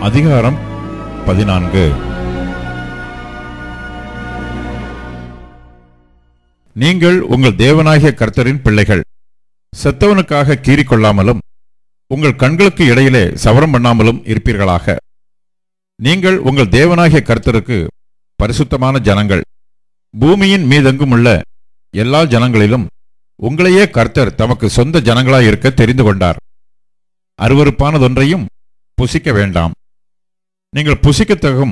அதிகாரம் 14. நீங்கள் உங்கள் தேவனாகிய கர்த்தரின் பிள்ளைகள். செத்தவனுக்காக கீறிக்கொள்ளாமலும் உங்கள் கண்களுக்கு இடையிலே சவரம் பண்ணாமலும் இருப்பீர்களாக. நீங்கள் உங்கள் தேவனாகிய கர்த்தருக்கு பரிசுத்தமான ஜனங்கள். பூமியின் மீதெங்கும் உள்ள எல்லா ஜனங்களிலும் உங்களையே கர்த்தர் தமக்கு சொந்த ஜனங்களாயிருக்க தெரிந்து கொண்டார். அருவருப்பானதொன்றையும் புசிக்க வேண்டாம். நீங்கள் புசிக்கத்தகும்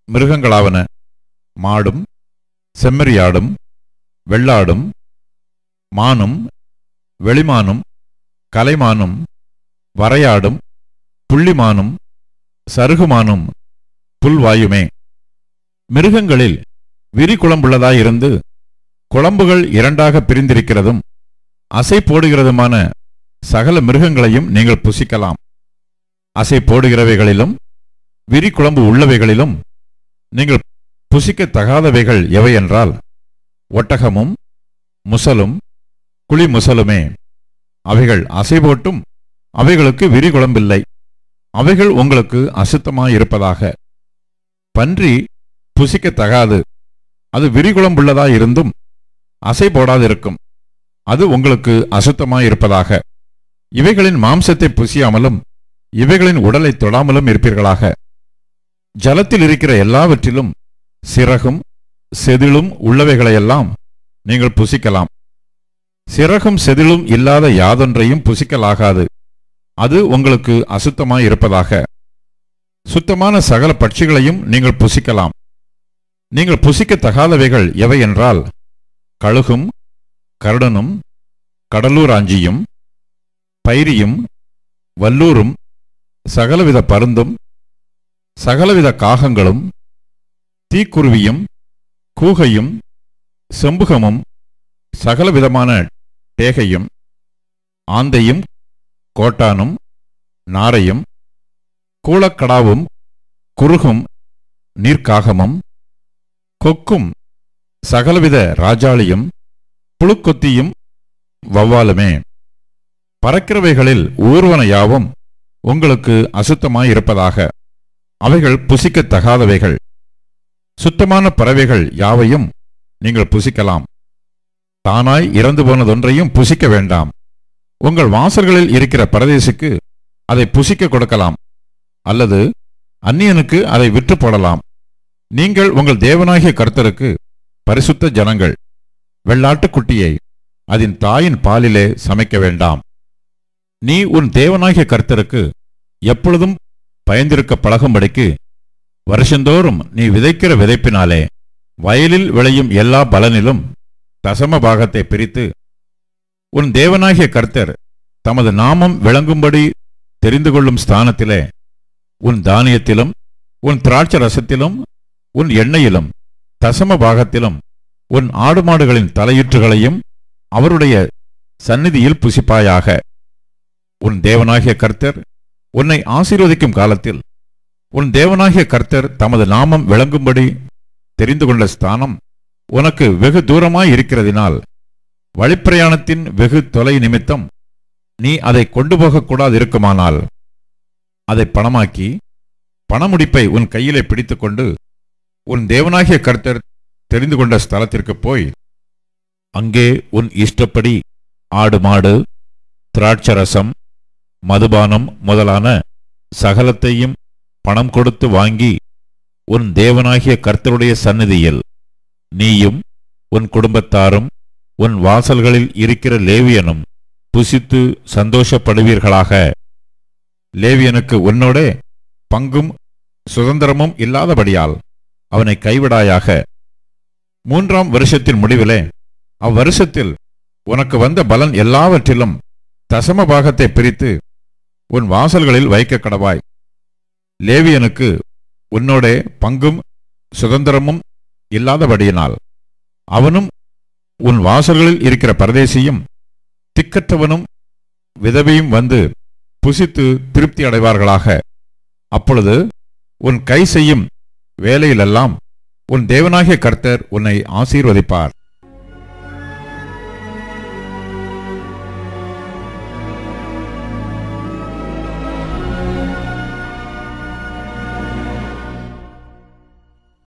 மிருகங்களாவன மாடும், செம்மறியாடும், வெள்ளாடும், மானும், வெளிமானும், கலைமானும், வரையாடும், புள்ளிமானும், சருகுமானும், புல்வாயுமே. மிருகங்களில் விரி குழம்புள்ளதாயிருந்து குழம்புகள் இரண்டாக பிரிந்திருக்கிறதும் அசை போடுகிறதுமான சகல மிருகங்களையும் நீங்கள் புசிக்கலாம். அசை போடுகிறவைகளிலும் விரி குழம்பு உள்ளவைகளிலும் நீங்கள் புசிக்கத்தகாதவைகள் எவையென்றால் ஒட்டகமும் முசலும் குழி முசலுமே. அவைகள் அசை போட்டும் அவைகளுக்கு விரி குழம்பில்லை. அவைகள் உங்களுக்கு அசுத்தமாயிருப்பதாக. பன்றி புசிக்கத்தகாது. அது விரிகுழம்புள்ளதாயிருந்தும் அசை போடாதிருக்கும். அது உங்களுக்கு அசுத்தமாயிருப்பதாக. இவைகளின் மாம்சத்தை புசியாமலும் இவைகளின் உடலை தொடாமலும் இருப்பீர்களாக. ஜலத்தில் இருக்கிற எல்லாவற்றிலும் சிறகும் செதிலும் உள்ளவைகளையெல்லாம் நீங்கள் புசிக்கலாம். சிறகும் செதிலும் இல்லாத யாதொன்றையும் புசிக்கலாகாது. அது உங்களுக்கு அசுத்தமாயிருப்பதாக. சுத்தமான சகல பட்சிகளையும் நீங்கள் புசிக்கலாம். நீங்கள் புசிக்கத்தகாதவைகள் எவை என்றால் கழுகும், கருடனும், கடலூராஞ்சியும், பைரியும், வல்லூரும், சகலவித பருந்தும், சகலவித காகங்களும், தீக்குருவியும், கூகையும், செம்புகமும், சகலவிதமான டேகையும், ஆந்தையும், கோட்டானும், நாரையும், கூளக்கடாவும், குருகும், நீர்க்காகமும், கொக்கும், சகலவித ராஜாளியும், புழுக்கொத்தியும், வௌவாலுமே. பறக்கிறவைகளில் ஊர்வன யாவும் உங்களுக்கு அசுத்தமாயிருப்பதாக. அவைகள் புசிக்கத்தகாதவைகள். சுத்தமான பறவைகள் யாவையும் நீங்கள் புசிக்கலாம். தானாய் இறந்து போனதொன்றையும் புசிக்க வேண்டாம். உங்கள் வாசல்களில் இருக்கிற பரதேசிக்கு அதை புசிக்க கொடுக்கலாம், அல்லது அந்நியனுக்கு அதை விற்று போடலாம். நீங்கள் உங்கள் தேவனாகிய கர்த்தருக்கு பரிசுத்த ஜனங்கள். வெள்ளாட்டுக்குட்டியை அதன் தாயின் பாலிலே சமைக்க வேண்டாம். நீ உன் தேவனாகிய கர்த்தருக்கு எப்பொழுதும் பயந்திருக்க பழகும்படிக்கு வருஷந்தோறும் நீ விதைக்கிற விதைப்பினாலே வயலில் விளையும் எல்லா பலனிலும் தசம பாகத்தை பிரித்து உன் தேவனாகிய கர்த்தர் தமது நாமம் விளங்கும்படி தெரிந்து கொள்ளும் ஸ்தானத்திலே உன் தானியத்திலும் உன் திராட்சை ரசத்திலும் உன் எண்ணெயிலும் தசம பாகத்திலும் உன் ஆடு மாடுகளின் தலையீற்றுகளையும் அவருடைய சந்நிதியில் புசிப்பாயாக. உன் தேவனாகிய கர்த்தர் உன்னை ஆசீர்வதிக்கும் காலத்தில் உன் தேவனாகிய கர்த்தர் தமது நாமம் விளங்கும்படி தெரிந்து கொண்ட ஸ்தானம் உனக்கு வெகு தூரமாயிருக்கிறதினால் வழிப்பிரயாணத்தின் வெகு தொலை நிமித்தம் நீ அதை கொண்டு போகக்கூடாதிருக்குமானால் அதை பணமாக்கி பணமுடிப்பை உன் கையிலே பிடித்துக்கொண்டு உன் தேவனாகிய கர்த்தர் தெரிந்து கொண்ட ஸ்தலத்திற்கு போய் அங்கே உன் இஷ்டப்படி ஆடு மாடு, திராட்சரசம், மதுபானம் முதலான சகலத்தையும் பணம் கொடுத்து வாங்கி உன் தேவனாகிய கர்த்தருடைய சந்நிதியில் நீயும் உன் குடும்பத்தாரும் உன் வாசல்களில் இருக்கிற லேவியனும் புசித்து சந்தோஷப்படுவீர்களாக. லேவியனுக்கு உன்னோடே பங்கும் சுதந்திரமும் இல்லாதபடியால் அவனை கைவிடாயாக. 3ஆம் வருஷத்தின் முடிவிலே அவ்வருஷத்தில் உனக்கு வந்த பலன் எல்லாவற்றிலும் தசம பாகத்தை பிரித்து உன் வாசல்களில் வைக்க கடவாய். லேவியனுக்கு உன்னோடே பங்கும் சுதந்திரமும் இல்லாதபடியினால் அவனும் உன் வாசல்களில் இருக்கிற பரதேசியும் திக்கற்றவனும் விதவையும் வந்து புசித்து திருப்தி அடைவார்களாக. அப்பொழுது உன் கை செய்யும் வேலையிலெல்லாம் உன் தேவனாகிய கர்த்தர் உன்னை ஆசீர்வதிப்பார்.